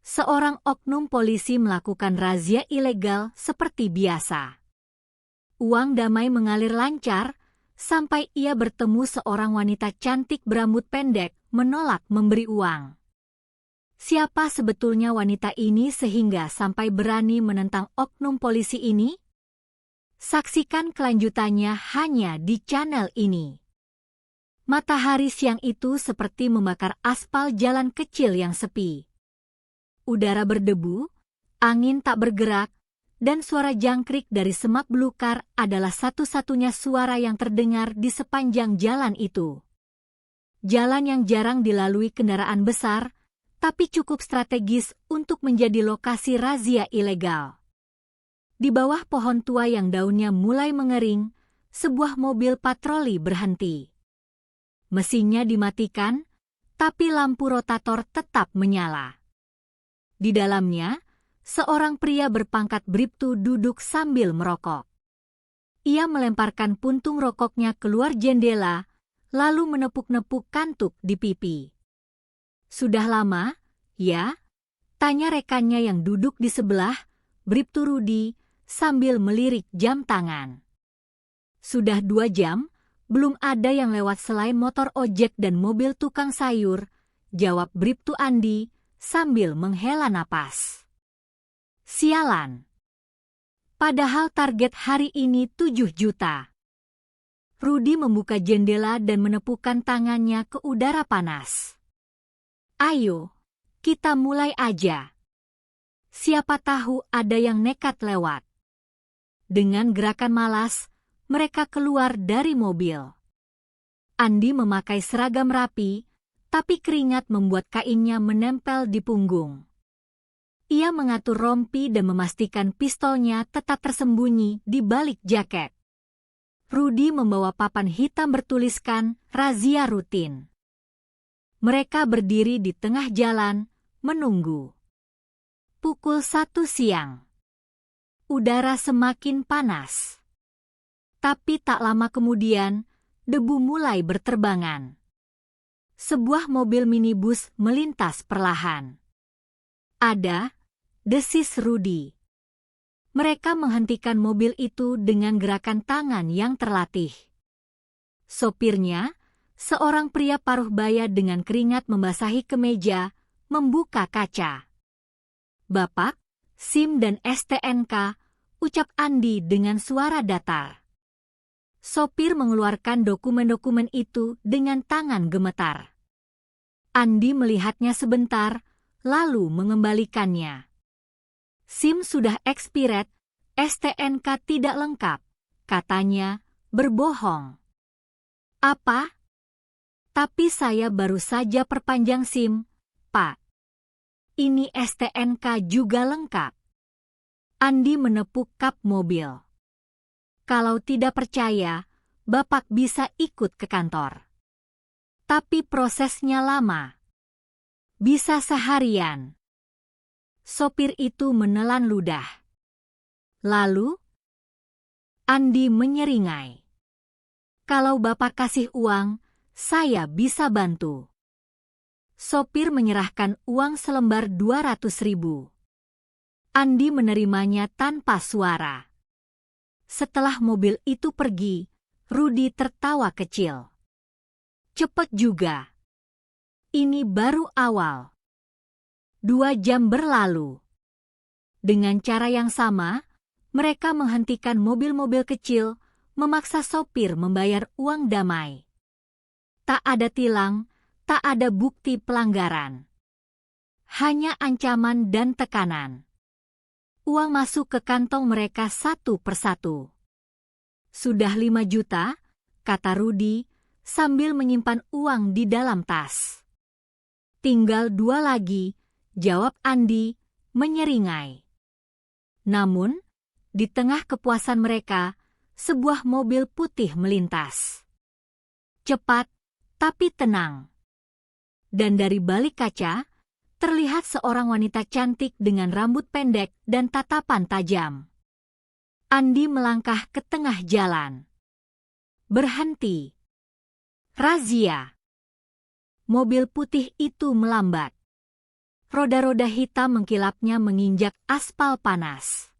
Seorang oknum polisi melakukan razia ilegal seperti biasa. Uang damai mengalir lancar, sampai ia bertemu seorang wanita cantik berambut pendek menolak memberi uang. Siapa sebetulnya wanita ini sehingga sampai berani menentang oknum polisi ini? Saksikan kelanjutannya hanya di channel ini. Matahari siang itu seperti membakar aspal jalan kecil yang sepi. Udara berdebu, angin tak bergerak, dan suara jangkrik dari semak belukar adalah satu-satunya suara yang terdengar di sepanjang jalan itu. Jalan yang jarang dilalui kendaraan besar, tapi cukup strategis untuk menjadi lokasi razia ilegal. Di bawah pohon tua yang daunnya mulai mengering, sebuah mobil patroli berhenti. Mesinnya dimatikan, tapi lampu rotator tetap menyala. Di dalamnya, seorang pria berpangkat bribtu duduk sambil merokok. Ia melemparkan puntung rokoknya keluar jendela, lalu menepuk-nepuk kantuk di pipi. "Sudah lama, ya?" tanya rekannya yang duduk di sebelah, Bribtu Rudi, sambil melirik jam tangan. "Sudah 2 jam, belum ada yang lewat selain motor ojek dan mobil tukang sayur," jawab Bribtu Andi, sambil menghela napas. "Sialan. Padahal target hari ini 7 juta. Rudi membuka jendela dan menepukkan tangannya ke udara panas. "Ayo, kita mulai aja. Siapa tahu ada yang nekat lewat." Dengan gerakan malas, mereka keluar dari mobil. Andi memakai seragam rapi, tapi keringat membuat kainnya menempel di punggung. Ia mengatur rompi dan memastikan pistolnya tetap tersembunyi di balik jaket. Rudi membawa papan hitam bertuliskan razia rutin. Mereka berdiri di tengah jalan, menunggu. Pukul 1 siang. Udara semakin panas. Tapi tak lama kemudian, debu mulai berterbangan. Sebuah mobil minibus melintas perlahan. "Ada," desis Rudi. Mereka menghentikan mobil itu dengan gerakan tangan yang terlatih. Sopirnya, seorang pria paruh baya dengan keringat membasahi kemeja, membuka kaca. "Bapak, SIM dan STNK," ucap Andi dengan suara datar. Sopir mengeluarkan dokumen-dokumen itu dengan tangan gemetar. Andi melihatnya sebentar, lalu mengembalikannya. "SIM sudah expired, STNK tidak lengkap," katanya, berbohong. "Apa? Tapi saya baru saja perpanjang SIM, Pak. Ini STNK juga lengkap." Andi menepuk kap mobil. "Kalau tidak percaya, Bapak bisa ikut ke kantor. Tapi prosesnya lama. Bisa seharian." Sopir itu menelan ludah. Lalu, Andi menyeringai. "Kalau Bapak kasih uang, saya bisa bantu." Sopir menyerahkan uang selembar 200.000. Andi menerimanya tanpa suara. Setelah mobil itu pergi, Rudi tertawa kecil. "Cepat juga. Ini baru awal." 2 jam berlalu. Dengan cara yang sama, mereka menghentikan mobil-mobil kecil, memaksa sopir membayar uang damai. Tak ada tilang, tak ada bukti pelanggaran. Hanya ancaman dan tekanan. Uang masuk ke kantong mereka satu persatu. "Sudah 5 juta, kata Rudi, sambil menyimpan uang di dalam tas. "Tinggal 2 lagi," jawab Andi, menyeringai. Namun, di tengah kepuasan mereka, sebuah mobil putih melintas. Cepat, tapi tenang. Dan dari balik kaca, terlihat seorang wanita cantik dengan rambut pendek dan tatapan tajam. Andi melangkah ke tengah jalan. Berhenti. Razia. Mobil putih itu melambat. Roda-roda hitam mengkilapnya menginjak aspal panas.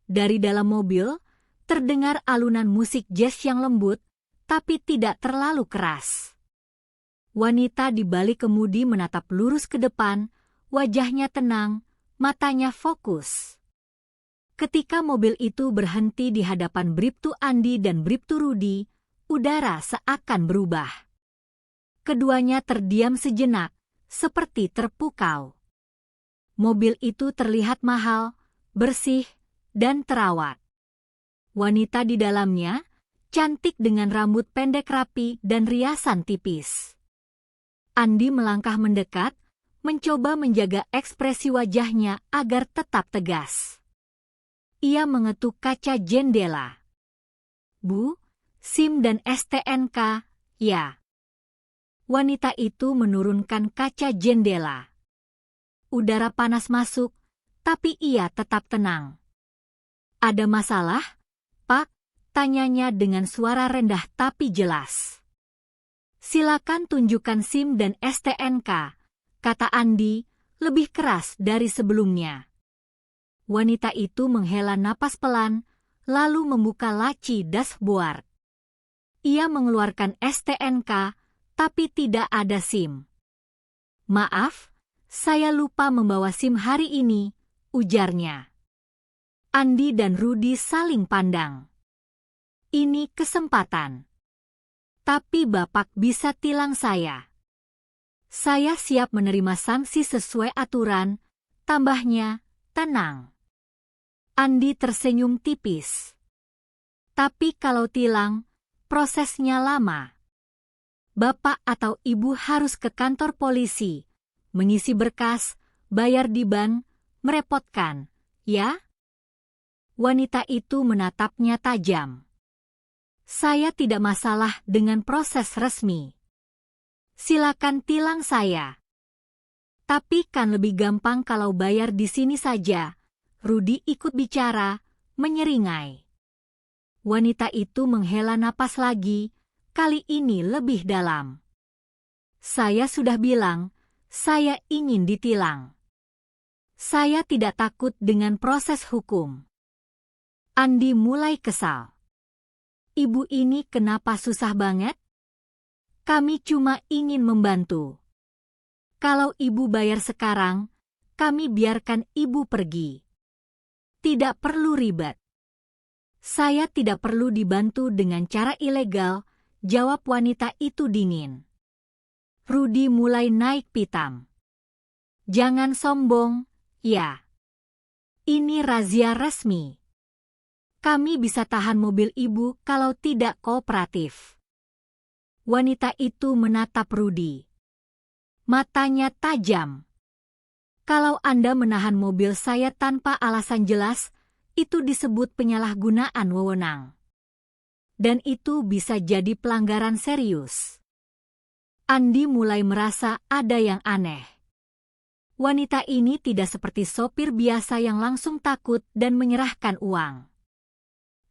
Dari dalam mobil, terdengar alunan musik jazz yang lembut, tapi tidak terlalu keras. Wanita di balik kemudi menatap lurus ke depan, wajahnya tenang, matanya fokus. Ketika mobil itu berhenti di hadapan Bribtu Andi dan Bribtu Rudi, udara seakan berubah. Keduanya terdiam sejenak, seperti terpukau. Mobil itu terlihat mahal, bersih, dan terawat. Wanita di dalamnya, cantik dengan rambut pendek rapi dan riasan tipis. Andi melangkah mendekat, mencoba menjaga ekspresi wajahnya agar tetap tegas. Ia mengetuk kaca jendela. "Bu, SIM dan STNK, ya." Wanita itu menurunkan kaca jendela. Udara panas masuk, tapi ia tetap tenang. "Ada masalah, Pak?" tanyanya dengan suara rendah tapi jelas. "Silakan tunjukkan SIM dan STNK," kata Andi, lebih keras dari sebelumnya. Wanita itu menghela napas pelan, lalu membuka laci dashboard. Ia mengeluarkan STNK, tapi tidak ada SIM. "Maaf, saya lupa membawa SIM hari ini," ujarnya. Andi dan Rudi saling pandang. "Ini kesempatan. Tapi Bapak bisa tilang saya. Saya siap menerima sanksi sesuai aturan," tambahnya, tenang. Andi tersenyum tipis. "Tapi kalau tilang, prosesnya lama. Bapak atau Ibu harus ke kantor polisi, mengisi berkas, bayar di bank, merepotkan, ya?" Wanita itu menatapnya tajam. "Saya tidak masalah dengan proses resmi. Silakan tilang saya. Tapi kan lebih gampang kalau bayar di sini saja." Rudi ikut bicara, menyeringai. Wanita itu menghela napas lagi, kali ini lebih dalam. "Saya sudah bilang, saya ingin ditilang. Saya tidak takut dengan proses hukum." Andi mulai kesal. "Ibu ini kenapa susah banget? Kami cuma ingin membantu. Kalau Ibu bayar sekarang, kami biarkan Ibu pergi. Tidak perlu ribet." "Saya tidak perlu dibantu dengan cara ilegal," jawab wanita itu dingin. Rudi mulai naik pitam. "Jangan sombong, ya. Ini razia resmi. Kami bisa tahan mobil Ibu kalau tidak kooperatif." Wanita itu menatap Rudi. Matanya tajam. "Kalau Anda menahan mobil saya tanpa alasan jelas, itu disebut penyalahgunaan wewenang. Dan itu bisa jadi pelanggaran serius." Andi mulai merasa ada yang aneh. Wanita ini tidak seperti sopir biasa yang langsung takut dan menyerahkan uang.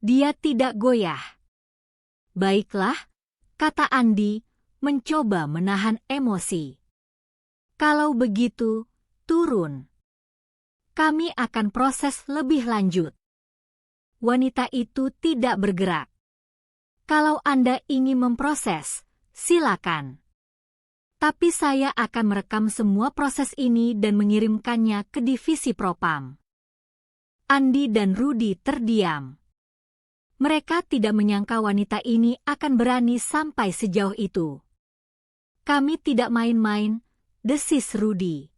Dia tidak goyah. "Baiklah," kata Andi, mencoba menahan emosi. "Kalau begitu, turun. Kami akan proses lebih lanjut." Wanita itu tidak bergerak. "Kalau Anda ingin memproses, silakan. Tapi saya akan merekam semua proses ini dan mengirimkannya ke divisi Propam." Andi dan Rudi terdiam. Mereka tidak menyangka wanita ini akan berani sampai sejauh itu. "Kami tidak main-main," desis Rudi.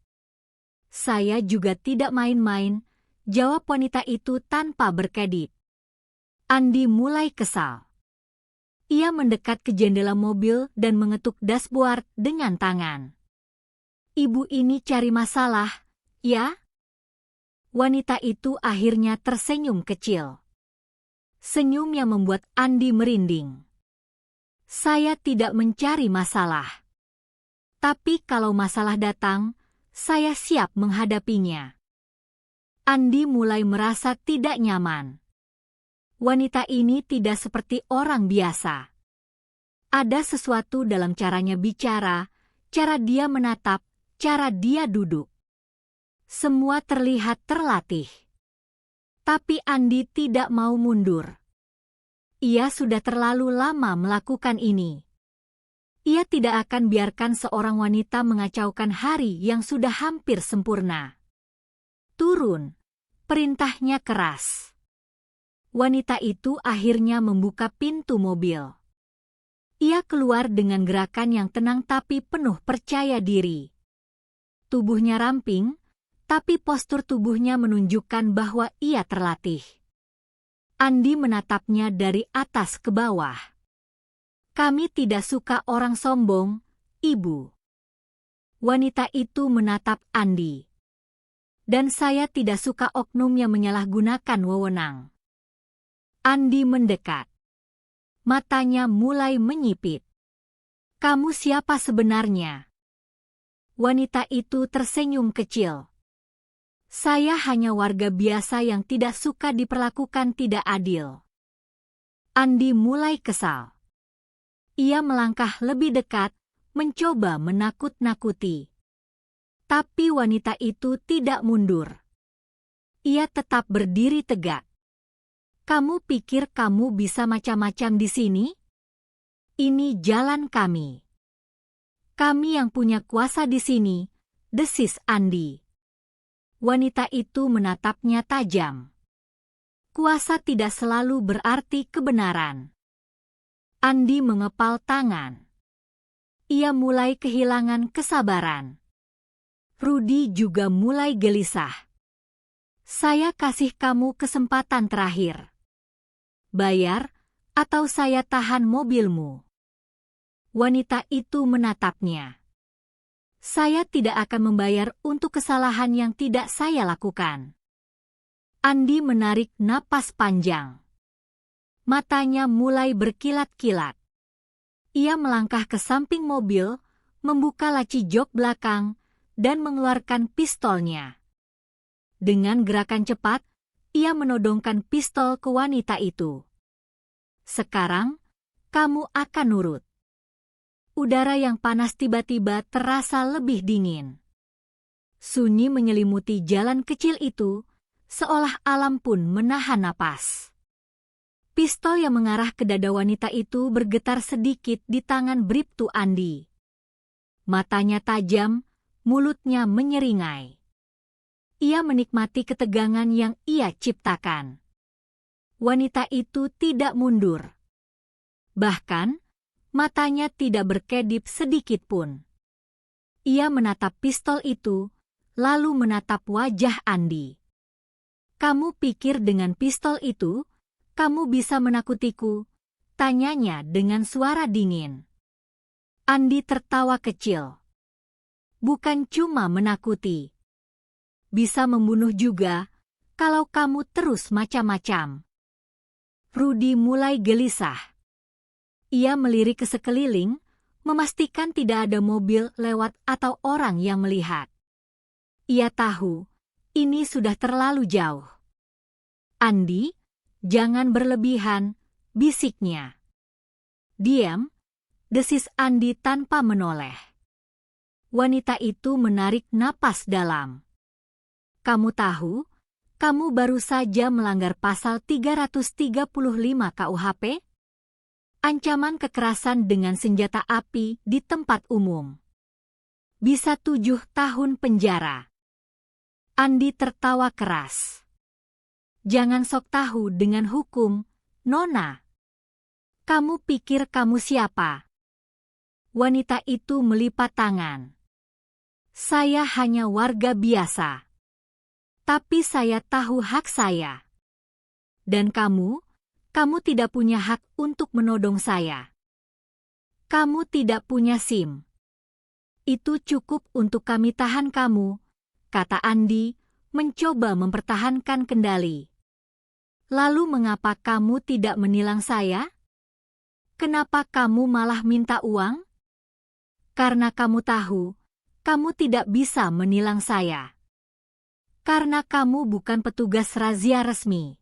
"Saya juga tidak main-main," jawab wanita itu tanpa berkedip. Andi mulai kesal. Ia mendekat ke jendela mobil dan mengetuk dashboard dengan tangan. "Ibu ini cari masalah, ya?" Wanita itu akhirnya tersenyum kecil. Senyum yang membuat Andi merinding. "Saya tidak mencari masalah. Tapi kalau masalah datang, saya siap menghadapinya." Andi mulai merasa tidak nyaman. Wanita ini tidak seperti orang biasa. Ada sesuatu dalam caranya bicara, cara dia menatap, cara dia duduk. Semua terlihat terlatih. Tapi Andi tidak mau mundur. Ia sudah terlalu lama melakukan ini. Ia tidak akan biarkan seorang wanita mengacaukan hari yang sudah hampir sempurna. Turun, perintahnya keras. Wanita itu akhirnya membuka pintu mobil. Ia keluar dengan gerakan yang tenang tapi penuh percaya diri. Tubuhnya ramping, tapi postur tubuhnya menunjukkan bahwa ia terlatih. Andi menatapnya dari atas ke bawah. Kami tidak suka orang sombong, Ibu. Wanita itu menatap Andi. Dan saya tidak suka oknum yang menyalahgunakan wewenang. Andi mendekat. Matanya mulai menyipit. Kamu siapa sebenarnya? Wanita itu tersenyum kecil. Saya hanya warga biasa yang tidak suka diperlakukan tidak adil. Andi mulai kesal. Ia melangkah lebih dekat, mencoba menakut-nakuti. Tapi wanita itu tidak mundur. Ia tetap berdiri tegak. Kamu pikir kamu bisa macam-macam di sini? Ini jalan kami. Kami yang punya kuasa di sini, desis Andi. Wanita itu menatapnya tajam. Kuasa tidak selalu berarti kebenaran. Andi mengepal tangan. Ia mulai kehilangan kesabaran. Rudy juga mulai gelisah. Saya kasih kamu kesempatan terakhir. Bayar, atau saya tahan mobilmu. Wanita itu menatapnya. Saya tidak akan membayar untuk kesalahan yang tidak saya lakukan. Andi menarik napas panjang. Matanya mulai berkilat-kilat. Ia melangkah ke samping mobil, membuka laci jok belakang, dan mengeluarkan pistolnya. Dengan gerakan cepat, ia menodongkan pistol ke wanita itu. Sekarang, kamu akan nurut. Udara yang panas tiba-tiba terasa lebih dingin. Sunyi menyelimuti jalan kecil itu, seolah alam pun menahan napas. Pistol yang mengarah ke dada wanita itu bergetar sedikit di tangan Bribtu Andi. Matanya tajam, mulutnya menyeringai. Ia menikmati ketegangan yang ia ciptakan. Wanita itu tidak mundur. Bahkan, matanya tidak berkedip sedikit pun. Ia menatap pistol itu, lalu menatap wajah Andi. Kamu pikir dengan pistol itu, kamu bisa menakutiku? Tanyanya dengan suara dingin. Andi tertawa kecil. Bukan cuma menakuti. Bisa membunuh juga, kalau kamu terus macam-macam. Rudy mulai gelisah. Ia melirik ke sekeliling, memastikan tidak ada mobil lewat atau orang yang melihat. Ia tahu, ini sudah terlalu jauh. Andi, jangan berlebihan, bisiknya. Diam, desis Andi tanpa menoleh. Wanita itu menarik napas dalam. Kamu tahu, kamu baru saja melanggar pasal 335 KUHP? Ancaman kekerasan dengan senjata api di tempat umum. Bisa 7 tahun penjara. Andi tertawa keras. Jangan sok tahu dengan hukum, Nona. Kamu pikir kamu siapa? Wanita itu melipat tangan. Saya hanya warga biasa. Tapi saya tahu hak saya. Dan kamu tidak punya hak untuk menodong saya. Kamu tidak punya SIM. Itu cukup untuk kami tahan kamu, kata Andi, mencoba mempertahankan kendali. Lalu mengapa kamu tidak menilang saya? Kenapa kamu malah minta uang? Karena kamu tahu, kamu tidak bisa menilang saya. Karena kamu bukan petugas razia resmi.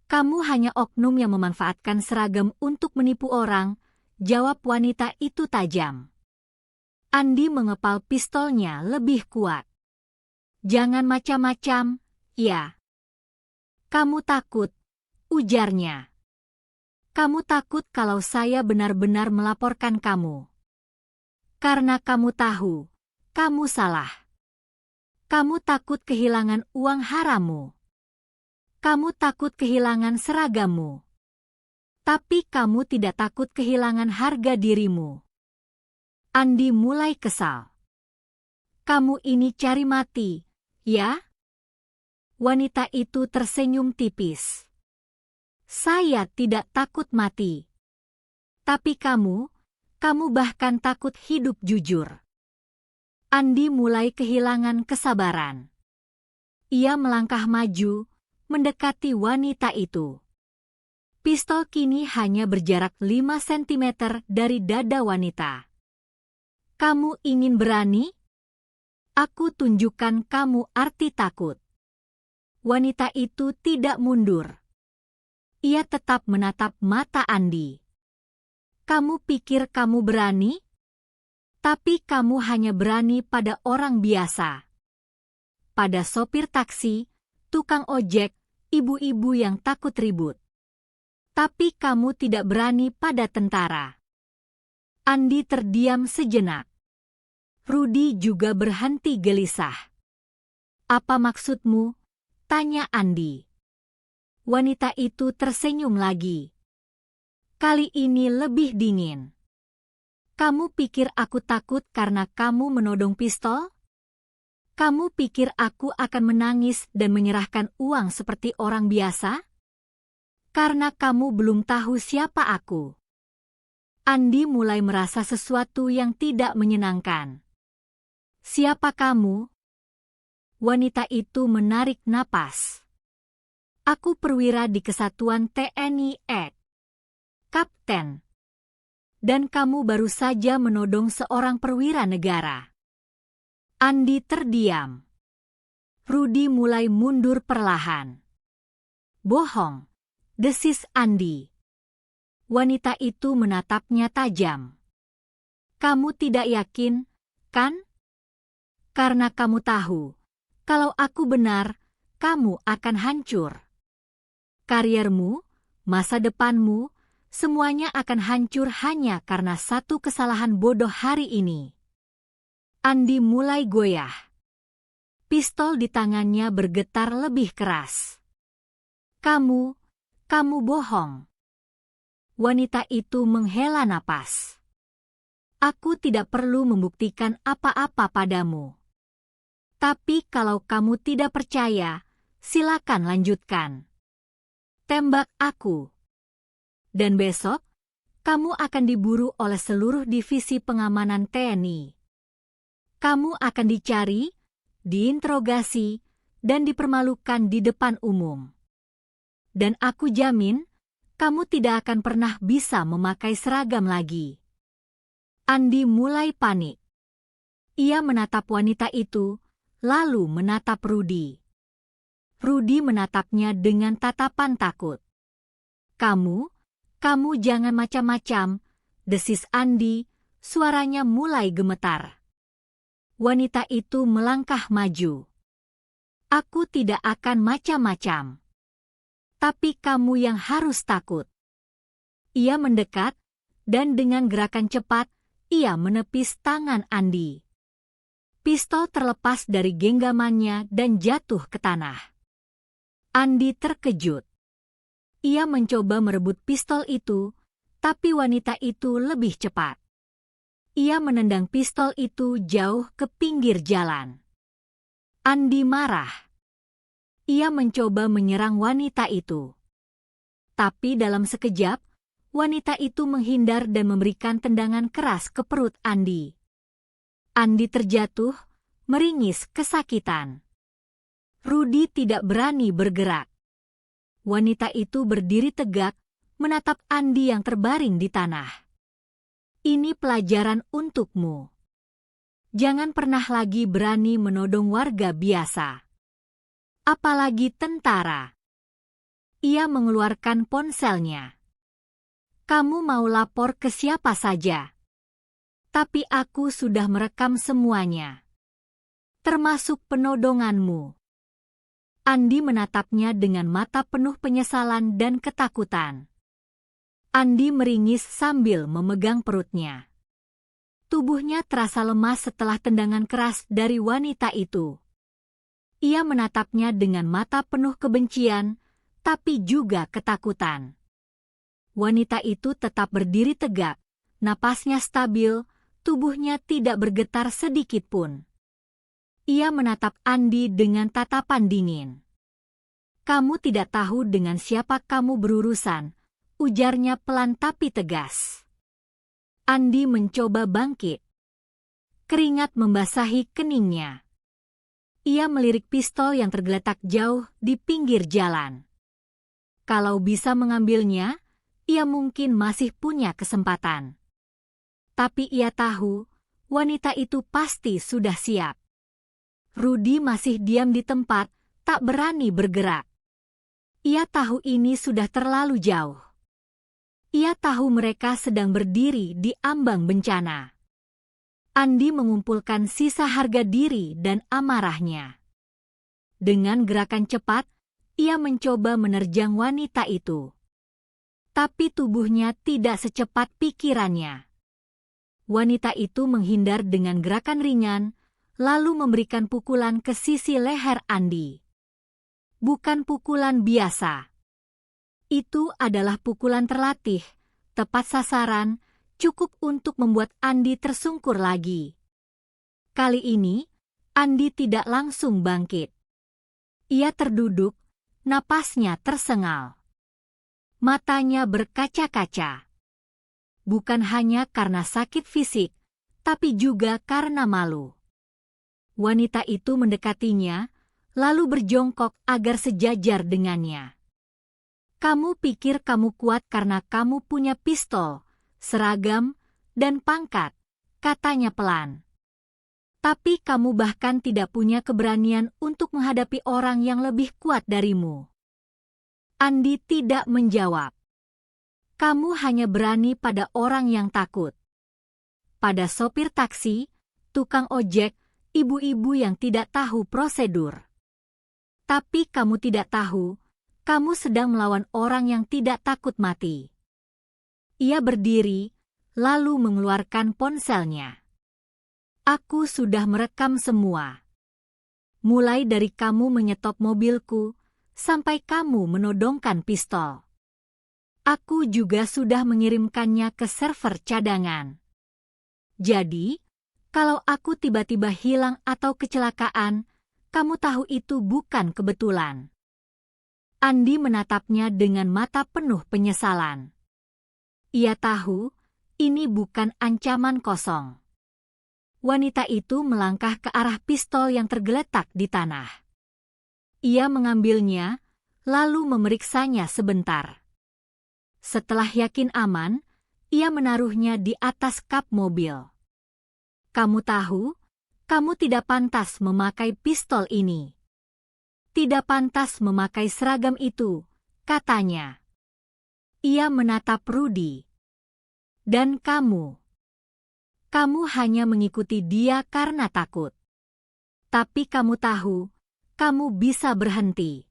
Kamu hanya oknum yang memanfaatkan seragam untuk menipu orang, jawab wanita itu tajam. Andi mengepal pistolnya lebih kuat. Jangan macam-macam, ya. Kamu takut, ujarnya. Kamu takut kalau saya benar-benar melaporkan kamu. Karena kamu tahu, kamu salah. Kamu takut kehilangan uang harammu. Kamu takut kehilangan seragammu. Tapi kamu tidak takut kehilangan harga dirimu. Andi mulai kesal. Kamu ini cari mati, ya? Wanita itu tersenyum tipis. Saya tidak takut mati. Tapi kamu bahkan takut hidup jujur. Andi mulai kehilangan kesabaran. Ia melangkah maju, mendekati wanita itu. Pistol kini hanya berjarak 5 cm dari dada wanita. Kamu ingin berani? Aku tunjukkan kamu arti takut. Wanita itu tidak mundur. Ia tetap menatap mata Andi. Kamu pikir kamu berani? Tapi kamu hanya berani pada orang biasa. Pada sopir taksi, tukang ojek, ibu-ibu yang takut ribut. Tapi kamu tidak berani pada tentara. Andi terdiam sejenak. Rudy juga berhenti gelisah. Apa maksudmu? Tanya Andi. Wanita itu tersenyum lagi. Kali ini lebih dingin. Kamu pikir aku takut karena kamu menodong pistol? Kamu pikir aku akan menangis dan menyerahkan uang seperti orang biasa? Karena kamu belum tahu siapa aku. Andi mulai merasa sesuatu yang tidak menyenangkan. Siapa kamu? Wanita itu menarik napas. Aku perwira di Kesatuan TNI AD. Kapten. Dan kamu baru saja menodong seorang perwira negara. Andi terdiam. Rudy mulai mundur perlahan. Bohong, desis Andi. Wanita itu menatapnya tajam. Kamu tidak yakin, kan? Karena kamu tahu, kalau aku benar, kamu akan hancur. Kariermu, masa depanmu, semuanya akan hancur hanya karena satu kesalahan bodoh hari ini. Andi mulai goyah. Pistol di tangannya bergetar lebih keras. Kamu bohong. Wanita itu menghela napas. Aku tidak perlu membuktikan apa-apa padamu. Tapi kalau kamu tidak percaya, silakan lanjutkan. Tembak aku. Dan besok, kamu akan diburu oleh seluruh divisi pengamanan TNI. Kamu akan dicari, diinterogasi, dan dipermalukan di depan umum. Dan aku jamin, kamu tidak akan pernah bisa memakai seragam lagi. Andi mulai panik. Ia menatap wanita itu, lalu menatap Rudy. Rudy menatapnya dengan tatapan takut. Kamu jangan macam-macam, desis Andi, suaranya mulai gemetar. Wanita itu melangkah maju. Aku tidak akan macam-macam. Tapi kamu yang harus takut. Ia mendekat, dan dengan gerakan cepat, ia menepis tangan Andi. Pistol terlepas dari genggamannya dan jatuh ke tanah. Andi terkejut. Ia mencoba merebut pistol itu, tapi wanita itu lebih cepat. Ia menendang pistol itu jauh ke pinggir jalan. Andi marah. Ia mencoba menyerang wanita itu. Tapi dalam sekejap, wanita itu menghindar dan memberikan tendangan keras ke perut Andi. Andi terjatuh, meringis kesakitan. Rudy tidak berani bergerak. Wanita itu berdiri tegak, menatap Andi yang terbaring di tanah. Ini pelajaran untukmu. Jangan pernah lagi berani menodong warga biasa. Apalagi tentara. Ia mengeluarkan ponselnya. Kamu mau lapor ke siapa saja. Tapi aku sudah merekam semuanya. termasuk penodonganmu. Andi menatapnya dengan mata penuh penyesalan dan ketakutan. Andi meringis sambil memegang perutnya. Tubuhnya terasa lemas setelah tendangan keras dari wanita itu. Ia menatapnya dengan mata penuh kebencian, tapi juga ketakutan. Wanita itu tetap berdiri tegak, napasnya stabil, tubuhnya tidak bergetar sedikit pun. Ia menatap Andi dengan tatapan dingin. "Kamu tidak tahu dengan siapa kamu berurusan," ujarnya pelan tapi tegas. Andi mencoba bangkit. Keringat membasahi keningnya. Ia melirik pistol yang tergeletak jauh di pinggir jalan. Kalau bisa mengambilnya, ia mungkin masih punya kesempatan. Tapi ia tahu, wanita itu pasti sudah siap. Rudy masih diam di tempat, tak berani bergerak. Ia tahu ini sudah terlalu jauh. Ia tahu mereka sedang berdiri di ambang bencana. Andi mengumpulkan sisa harga diri dan amarahnya. Dengan gerakan cepat, ia mencoba menerjang wanita itu. Tapi tubuhnya tidak secepat pikirannya. Wanita itu menghindar dengan gerakan ringan, lalu memberikan pukulan ke sisi leher Andi. Bukan pukulan biasa. Itu adalah pukulan terlatih, tepat sasaran, cukup untuk membuat Andi tersungkur lagi. Kali ini, Andi tidak langsung bangkit. Ia terduduk, napasnya tersengal. Matanya berkaca-kaca. Bukan hanya karena sakit fisik, tapi juga karena malu. Wanita itu mendekatinya, lalu berjongkok agar sejajar dengannya. "Kamu pikir kamu kuat karena kamu punya pistol, seragam, dan pangkat," katanya pelan. "Tapi kamu bahkan tidak punya keberanian untuk menghadapi orang yang lebih kuat darimu." Andi tidak menjawab. "Kamu hanya berani pada orang yang takut. Pada sopir taksi, tukang ojek, ibu-ibu yang tidak tahu prosedur. Tapi kamu tidak tahu, kamu sedang melawan orang yang tidak takut mati." Ia berdiri, lalu mengeluarkan ponselnya. "Aku sudah merekam semua. Mulai dari kamu menyetop mobilku, sampai kamu menodongkan pistol. Aku juga sudah mengirimkannya ke server cadangan. Jadi, kalau aku tiba-tiba hilang atau kecelakaan, kamu tahu itu bukan kebetulan." Andi menatapnya dengan mata penuh penyesalan. Ia tahu, ini bukan ancaman kosong. Wanita itu melangkah ke arah pistol yang tergeletak di tanah. Ia mengambilnya, lalu memeriksanya sebentar. Setelah yakin aman, ia menaruhnya di atas kap mobil. "Kamu tahu, kamu tidak pantas memakai pistol ini. Tidak pantas memakai seragam itu," katanya. Ia menatap Rudy. "Dan kamu hanya mengikuti dia karena takut. Tapi kamu tahu, kamu bisa berhenti.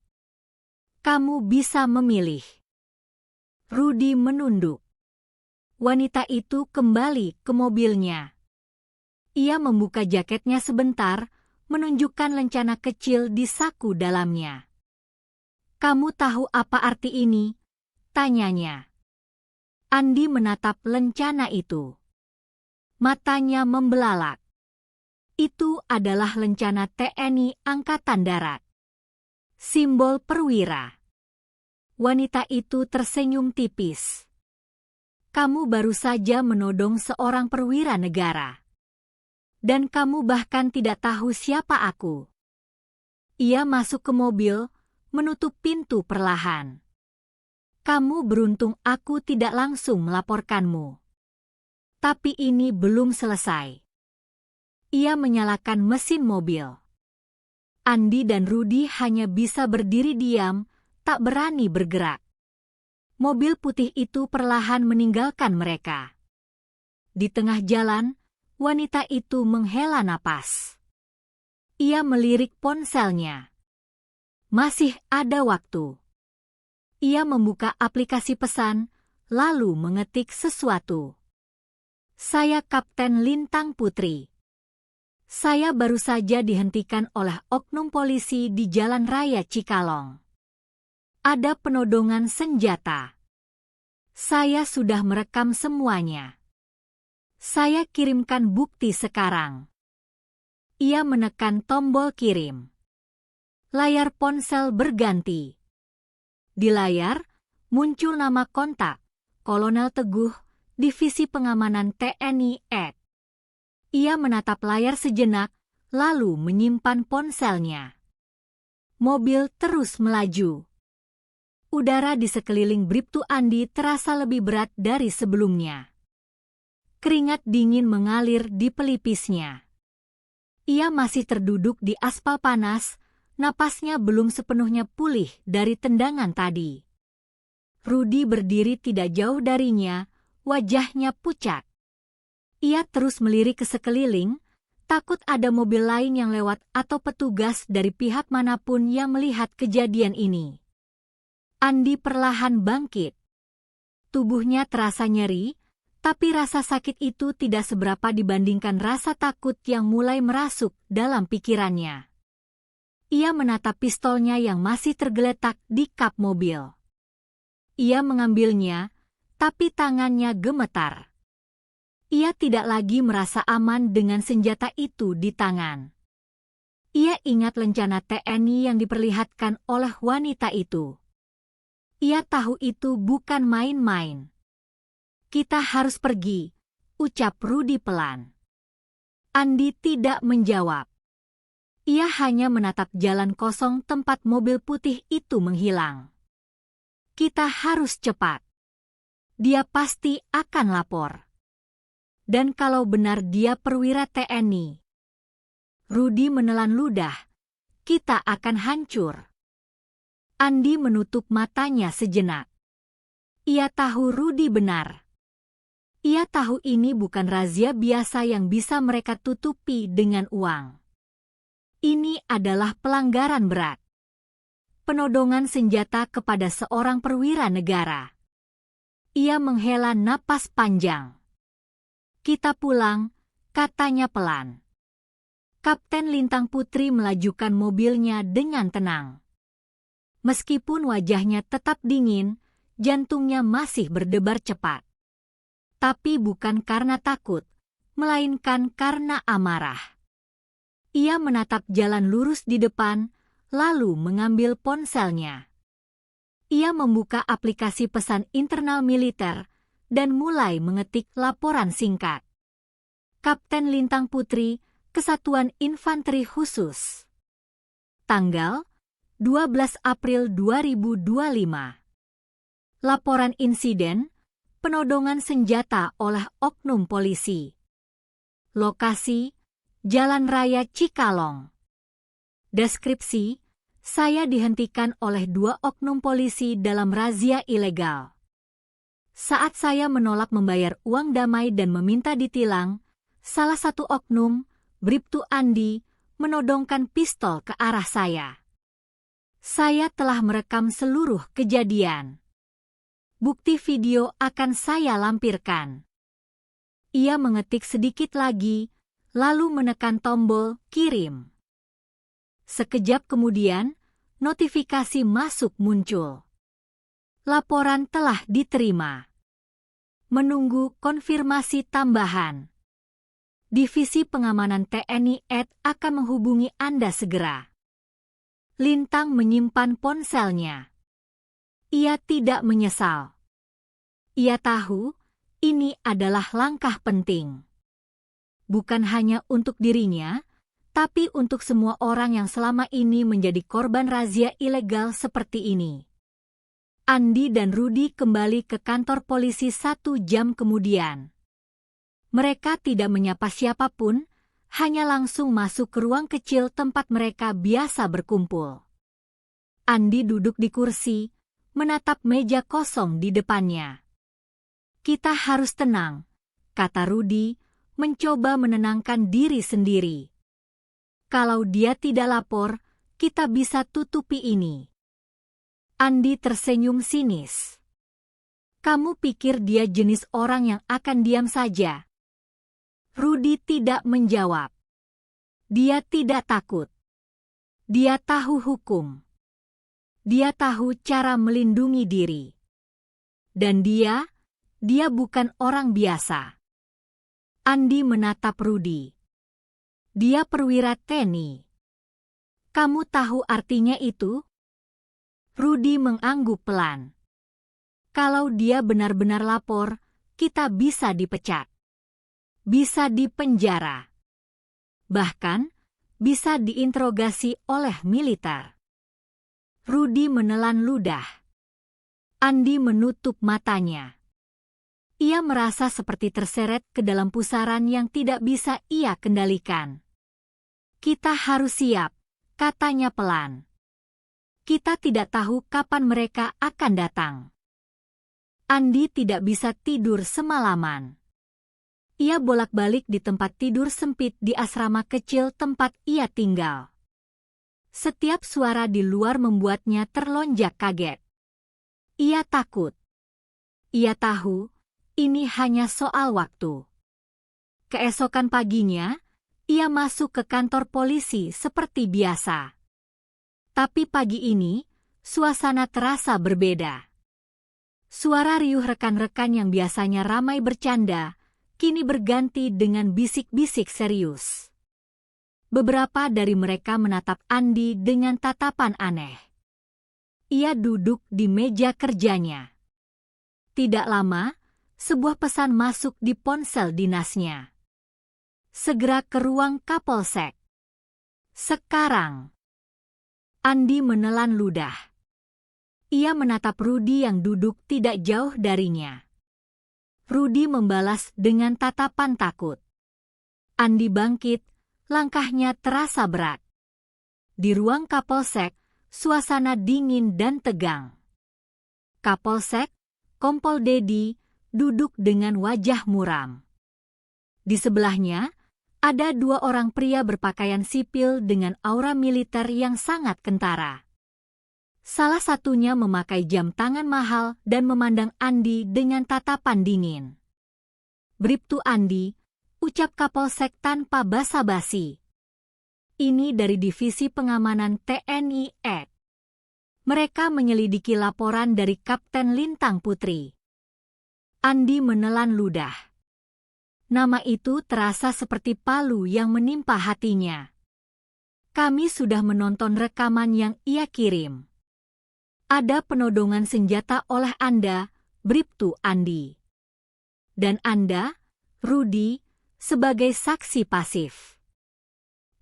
Kamu bisa memilih." Rudy menunduk. Wanita itu kembali ke mobilnya. Ia membuka jaketnya sebentar, menunjukkan lencana kecil di saku dalamnya. "Kamu tahu apa arti ini?" tanyanya. Andi menatap lencana itu. Matanya membelalak. Itu adalah lencana TNI Angkatan Darat. Simbol perwira. Wanita itu tersenyum tipis. "Kamu baru saja menodong seorang perwira negara. Dan kamu bahkan tidak tahu siapa aku." Ia masuk ke mobil, menutup pintu perlahan. "Kamu beruntung aku tidak langsung melaporkanmu. Tapi ini belum selesai." Ia menyalakan mesin mobil. Andi dan Rudy hanya bisa berdiri diam, tak berani bergerak. Mobil putih itu perlahan meninggalkan mereka. Di tengah jalan, wanita itu menghela napas. Ia melirik ponselnya. Masih ada waktu. Ia membuka aplikasi pesan, lalu mengetik sesuatu. Saya Kapten Lintang Putri. Saya baru saja dihentikan oleh oknum polisi di Jalan Raya Cikalong. Ada penodongan senjata. Saya sudah merekam semuanya. Saya kirimkan bukti sekarang. Ia menekan tombol kirim. Layar ponsel berganti. Di layar, muncul nama kontak, Kolonel Teguh, Divisi Pengamanan TNI Ed. Ia menatap layar sejenak, lalu menyimpan ponselnya. Mobil terus melaju. Udara di sekeliling Bribtu Andi terasa lebih berat dari sebelumnya. Keringat dingin mengalir di pelipisnya. Ia masih terduduk di aspal panas, napasnya belum sepenuhnya pulih dari tendangan tadi. Rudi berdiri tidak jauh darinya, wajahnya pucat. Ia terus melirik ke sekeliling, takut ada mobil lain yang lewat atau petugas dari pihak manapun yang melihat kejadian ini. Andi perlahan bangkit. Tubuhnya terasa nyeri, tapi rasa sakit itu tidak seberapa dibandingkan rasa takut yang mulai merasuk dalam pikirannya. Ia menatap pistolnya yang masih tergeletak di kap mobil. Ia mengambilnya, tapi tangannya gemetar. Ia tidak lagi merasa aman dengan senjata itu di tangan. Ia ingat lencana TNI yang diperlihatkan oleh wanita itu. Ia tahu itu bukan main-main. Kita harus pergi, ucap Rudi pelan. Andi tidak menjawab. Ia hanya menatap jalan kosong tempat mobil putih itu menghilang. Kita harus cepat. Dia pasti akan lapor. Dan kalau benar dia perwira TNI, Rudi menelan ludah, kita akan hancur. Andi menutup matanya sejenak. Ia tahu Rudi benar. Ia tahu ini bukan razia biasa yang bisa mereka tutupi dengan uang. Ini adalah pelanggaran berat. Penodongan senjata kepada seorang perwira negara. Ia menghela napas panjang. Kita pulang, katanya pelan. Kapten Lintang Putri melajukan mobilnya dengan tenang. Meskipun wajahnya tetap dingin, jantungnya masih berdebar cepat. Tapi bukan karena takut, melainkan karena amarah. Ia menatap jalan lurus di depan, lalu mengambil ponselnya. Ia membuka aplikasi pesan internal militer dan mulai mengetik laporan singkat. Kapten Lintang Putri, Kesatuan Infanteri Khusus. Tanggal 12 April 2025. Laporan insiden penodongan senjata oleh oknum polisi. Lokasi, Jalan Raya Cikalong. Deskripsi, saya dihentikan oleh 2 oknum polisi dalam razia ilegal. Saat saya menolak membayar uang damai dan meminta ditilang, salah satu oknum, Bribtu Andi, menodongkan pistol ke arah saya. Saya telah merekam seluruh kejadian. Bukti video akan saya lampirkan. Ia mengetik sedikit lagi, lalu menekan tombol kirim. Sekejap kemudian, notifikasi masuk muncul. Laporan telah diterima. Menunggu konfirmasi tambahan. Divisi Pengamanan TNI Ed akan menghubungi Anda segera. Lintang menyimpan ponselnya. Ia tidak menyesal. Ia tahu ini adalah langkah penting. Bukan hanya untuk dirinya, tapi untuk semua orang yang selama ini menjadi korban razia ilegal seperti ini. Andi dan Rudi kembali ke kantor polisi 1 jam kemudian. Mereka tidak menyapa siapapun, hanya langsung masuk ke ruang kecil tempat mereka biasa berkumpul. Andi duduk di kursi, menatap meja kosong di depannya. Kita harus tenang, kata Rudi, mencoba menenangkan diri sendiri. Kalau dia tidak lapor, kita bisa tutupi ini. Andi tersenyum sinis. Kamu pikir dia jenis orang yang akan diam saja? Rudy tidak menjawab. Dia tidak takut. Dia tahu hukum. Dia tahu cara melindungi diri. Dan dia bukan orang biasa. Andi menatap Rudy. Dia perwira TNI. Kamu tahu artinya itu? Rudy mengangguk pelan. Kalau dia benar-benar lapor, kita bisa dipecat. Bisa dipenjara. Bahkan, bisa diinterogasi oleh militer. Rudy menelan ludah. Andi menutup matanya. Ia merasa seperti terseret ke dalam pusaran yang tidak bisa ia kendalikan. Kita harus siap, katanya pelan. Kita tidak tahu kapan mereka akan datang. Andi tidak bisa tidur semalaman. Ia bolak-balik di tempat tidur sempit di asrama kecil tempat ia tinggal. Setiap suara di luar membuatnya terlonjak kaget. Ia takut. Ia tahu, ini hanya soal waktu. Keesokan paginya, ia masuk ke kantor polisi seperti biasa. Tapi pagi ini, suasana terasa berbeda. Suara riuh rekan-rekan yang biasanya ramai bercanda, kini berganti dengan bisik-bisik serius. Beberapa dari mereka menatap Andi dengan tatapan aneh. Ia duduk di meja kerjanya. Tidak lama, sebuah pesan masuk di ponsel dinasnya. Segera ke ruang Kapolsek. Sekarang. Andi menelan ludah. Ia menatap Rudy yang duduk tidak jauh darinya. Rudy membalas dengan tatapan takut. Andi bangkit, langkahnya terasa berat. Di ruang Kapolsek, suasana dingin dan tegang. Kapolsek, Kompol Dedi, duduk dengan wajah muram. Di sebelahnya, ada dua orang pria berpakaian sipil dengan aura militer yang sangat kentara. Salah satunya memakai jam tangan mahal dan memandang Andi dengan tatapan dingin. "Bribtu Andi," ucap Kapolsek tanpa basa-basi. "Ini dari Divisi Pengamanan TNI AD. Mereka menyelidiki laporan dari Kapten Lintang Putri." Andi menelan ludah. Nama itu terasa seperti palu yang menimpa hatinya. Kami sudah menonton rekaman yang ia kirim. Ada penodongan senjata oleh Anda, Bribtu Andi. Dan Anda, Rudy, sebagai saksi pasif.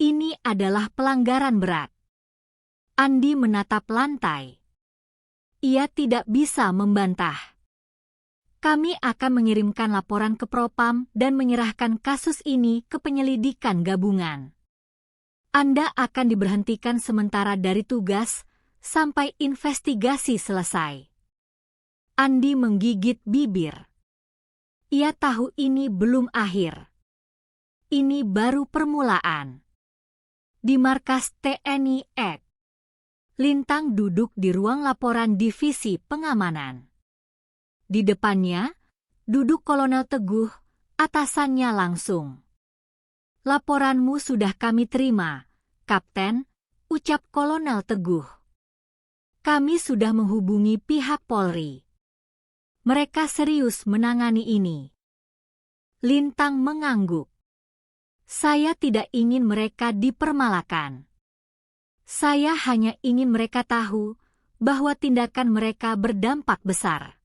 Ini adalah pelanggaran berat. Andi menatap lantai. Ia tidak bisa membantah. Kami akan mengirimkan laporan ke Propam dan menyerahkan kasus ini ke penyelidikan gabungan. Anda akan diberhentikan sementara dari tugas sampai investigasi selesai. Andi menggigit bibir. Ia tahu ini belum akhir. Ini baru permulaan. Di markas TNI AD, Lintang duduk di ruang laporan Divisi Pengamanan. Di depannya, duduk Kolonel Teguh, atasannya langsung. "Laporanmu sudah kami terima, Kapten," ucap Kolonel Teguh. "Kami sudah menghubungi pihak Polri. Mereka serius menangani ini." Lintang mengangguk. "Saya tidak ingin mereka dipermalukan. Saya hanya ingin mereka tahu bahwa tindakan mereka berdampak besar.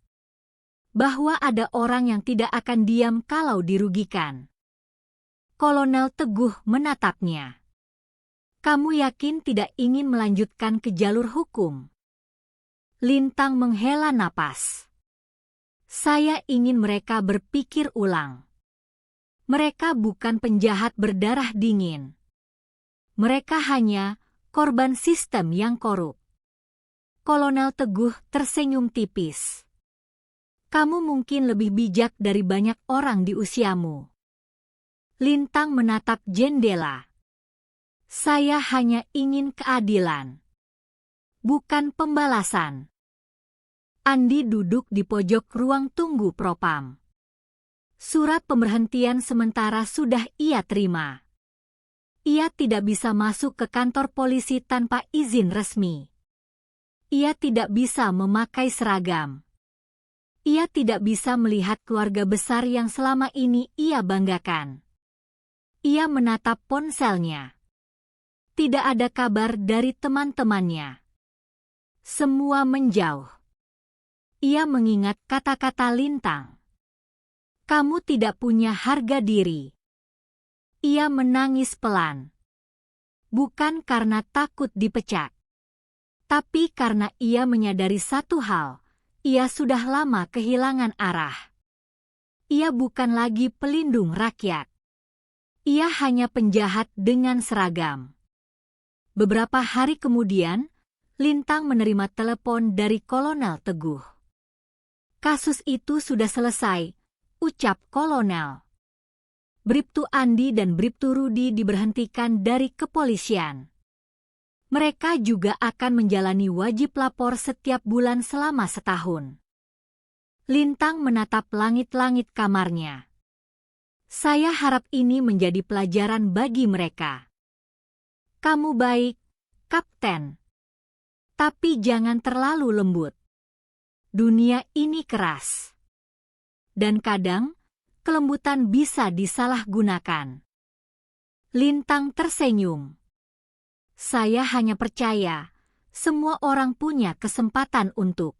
Bahwa ada orang yang tidak akan diam kalau dirugikan." Kolonel Teguh menatapnya. "Kamu yakin tidak ingin melanjutkan ke jalur hukum?" Lintang menghela napas. "Saya ingin mereka berpikir ulang. Mereka bukan penjahat berdarah dingin. Mereka hanya korban sistem yang korup." Kolonel Teguh tersenyum tipis. "Kamu mungkin lebih bijak dari banyak orang di usiamu." Lintang menatap jendela. Saya hanya ingin keadilan, bukan pembalasan. Andi duduk di pojok ruang tunggu propam. Surat pemberhentian sementara sudah ia terima. Ia tidak bisa masuk ke kantor polisi tanpa izin resmi. Ia tidak bisa memakai seragam. Ia tidak bisa melihat keluarga besar yang selama ini ia banggakan. Ia menatap ponselnya. Tidak ada kabar dari teman-temannya. Semua menjauh. Ia mengingat kata-kata Lintang. Kamu tidak punya harga diri. Ia menangis pelan. Bukan karena takut dipecat, tapi karena ia menyadari satu hal, ia sudah lama kehilangan arah. Ia bukan lagi pelindung rakyat. Ia hanya penjahat dengan seragam. Beberapa hari kemudian, Lintang menerima telepon dari Kolonel Teguh. Kasus itu sudah selesai, ucap Kolonel. Bribtu Andi dan Bribtu Rudi diberhentikan dari kepolisian. Mereka juga akan menjalani wajib lapor setiap bulan selama setahun. Lintang menatap langit-langit kamarnya. Saya harap ini menjadi pelajaran bagi mereka. Kamu baik, Kapten. Tapi jangan terlalu lembut. Dunia ini keras. Dan kadang, kelembutan bisa disalahgunakan. Lintang tersenyum. Saya hanya percaya, semua orang punya kesempatan untuk